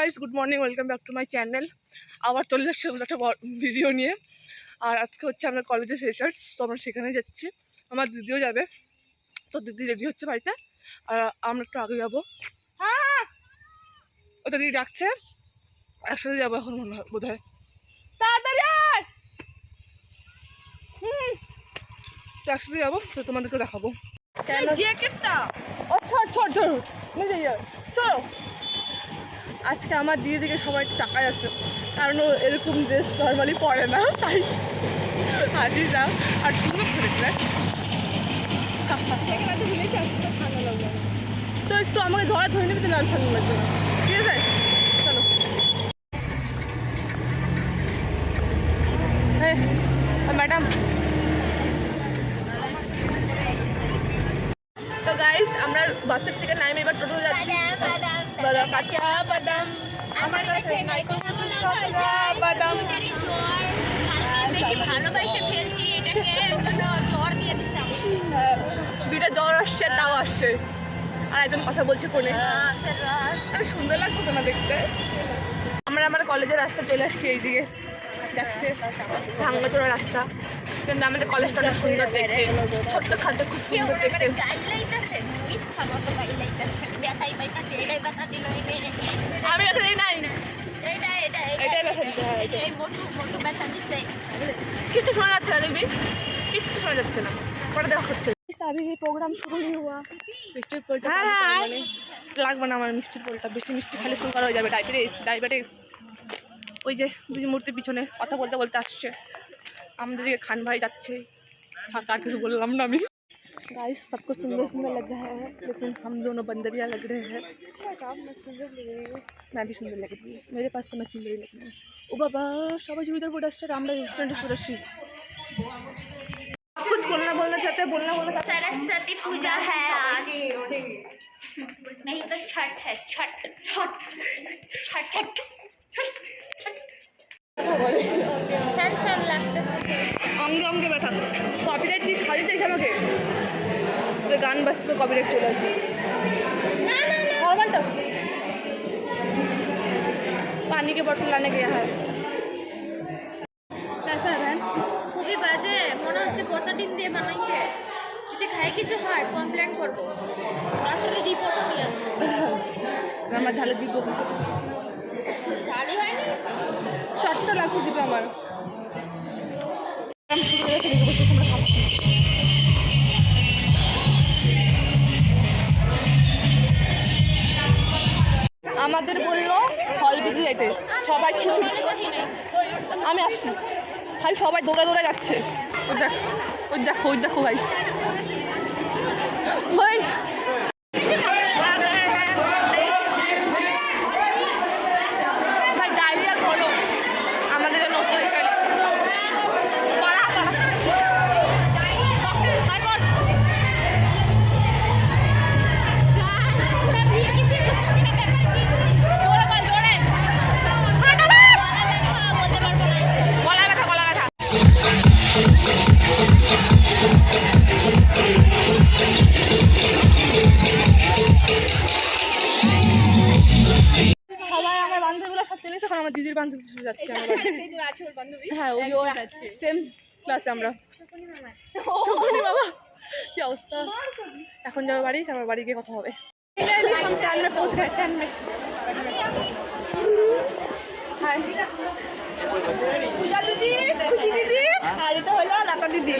Guys, good morning, welcome back to my channel. আবার চলে আসছে একটা ভিডিও নিয়ে। আর আজকে হচ্ছে আমরা কলেজে ফ্রেশার্স, তো আমরা সেখানে যাচ্ছি। আমার দিদিও যাবে, তো দিদি রেডি হচ্ছে বাড়িতে, আর আমরা একটু আগে যাবো। হ্যাঁ, ওটা দিদি ডাকছে, একসাথে যাবো এখন মনে হয়, বোধ হয়। তাড়াতাড়ি তো একসাথে যাবো, তো তোমাদেরকে দেখাবো। চলো, আজকে আমার দিদি দিকে সবাই টাকা যাচ্ছে, কারণ ও এরকম ড্রেস নর্মালি পরে না, তাই হাসি যাও। আর সুন্দর ছেলেটা ঠান্ডা লাগবে, তো একটু আমাকে ধরে নেবে, তো লাল ঠান্ডা লাগবে, ঠিক আছে? চলো। হ্যাঁ ম্যাডাম, তো গাইস আমরা বাসের থেকে নামে এবার টোটো যাচ্ছি। বাদাম, কাঁচা বাদাম, আমার কাছে বাদাম। দুইটা জ্বর আসছে, তাও আসছে, আর একদম কথা বলছে ফোনে। সুন্দর লাগছে না দেখতে। আমরা আমার কলেজের রাস্তা চলে আসছি, এইদিকে যাচ্ছে ভাঙ্গাচোরা রাস্তা, কিন্তু আমাদের কলেজটা অনেক সুন্দর দেখতে, ছোট্ট খাটো খুব সুন্দর দেখতে। আমি ব্যথা দিই নাই, এটাই ব্যথা দিচ্ছে। কিচ্ছু শোনা যাচ্ছে না, দেখবি কিচ্ছু শোনা যাচ্ছে না, পরে দেখা হচ্ছে। अभी प्रोग्राम शुरू नहीं हुआ। मिष्टी पोलटा লাগবে না আমার, মিষ্টির পোলটা বেশি মিষ্টি খেলে সুগার হয়ে যাবে, ডায়াবেটিস। ওই যে দুই মূর্তির পিছনে কথা বলতে বলতে আসছে, আমাদের দিকে খান भाई যাচ্ছে। থাকা আর কিছু বললাম না আমি। गाइस सबको सुंदर सुंदर लग रहा है, लेकिन हम दोनों बंदरिया लग रहे हैं। मैं भी सुंदर लग रही हूँ, मेरे पास तो मैं सुंदर ही लग रही हूँ। ओ बाबा, সবাই চুড়িদার পরে আসছে, আমরা স্ট্যান্ডে পরে আসছি। कुछ बोलना चाहते हैं, बोलना सरस्वती पूजा है आज, नहीं तो छठ है। छठ छठ छठ छठ छठ छठ लगता है अंगे अंगे बैठा। कॉपीराइट की खाली चाहिए আমাকে, तो गान बस तो कॉपीराइट चला जाए ना ना ना। नॉर्मल तो पानी के बोतल लाने गया है। कैसा है बहन? খুবই বাজে মনে হচ্ছে, পচা ডিম দিয়ে বানাইছে। যদি খাই কিছু হয় কমপ্লেন করবো, ডাক্তারের রিপোর্ট নিয়ে আসবো। আমার ঝালে দিব, ঝালি হয়নি, চটটা লাগছে দিবে আমার। আমাদের বললো হল ভিজে যাইতে, সবাই আমি আসছি ভাই, সবাই দৌড়ে যাচ্ছে। ওই দেখো ভাই, ভাই ভাই ডায়রিয়া হলো আমাদের জন্য। আমার দিদির বান্ধবী যাচ্ছে, হ্যাঁ ওই সেম ক্লাসে আমরা। শকুনি বাবা, কি অবস্থা। এখন যাবো বাড়ি, তারপর বাড়ি গিয়ে কথা হবে। পূজা দিদি, খুশি দিদি, আর এটা হলো লতা দিদি,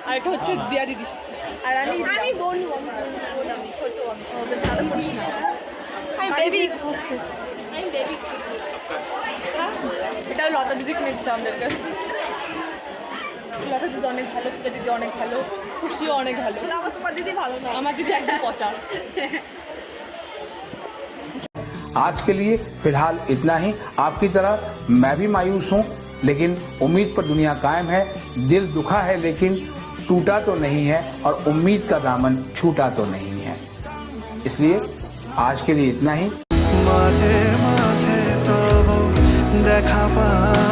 আর এটা হচ্ছে দিয়া দিদি, আর আমি বোন, আমি ছোট, বেশ ভালো করিস না। আমি বেবি হচ্ছে, আমি বেবি। এটাও লতা দিদি কিনে দিচ্ছে আমাদেরকে। লতা দিদি অনেক ভালো, পূজা দিদি অনেক ভালো, খুশিও অনেক ভালো। আমার তোমার দিদি ভালো না, আমার দিদি একদম পচা। आज के लिए फिलहाल इतना ही। आपकी तरह मैं भी मायूस हूँ, लेकिन उम्मीद पर दुनिया कायम है। दिल दुखा है लेकिन टूटा तो नहीं है, और उम्मीद का दामन छूटा तो नहीं है। इसलिए आज के लिए इतना ही। মাঝে মাঝে তবু দেখা পাই।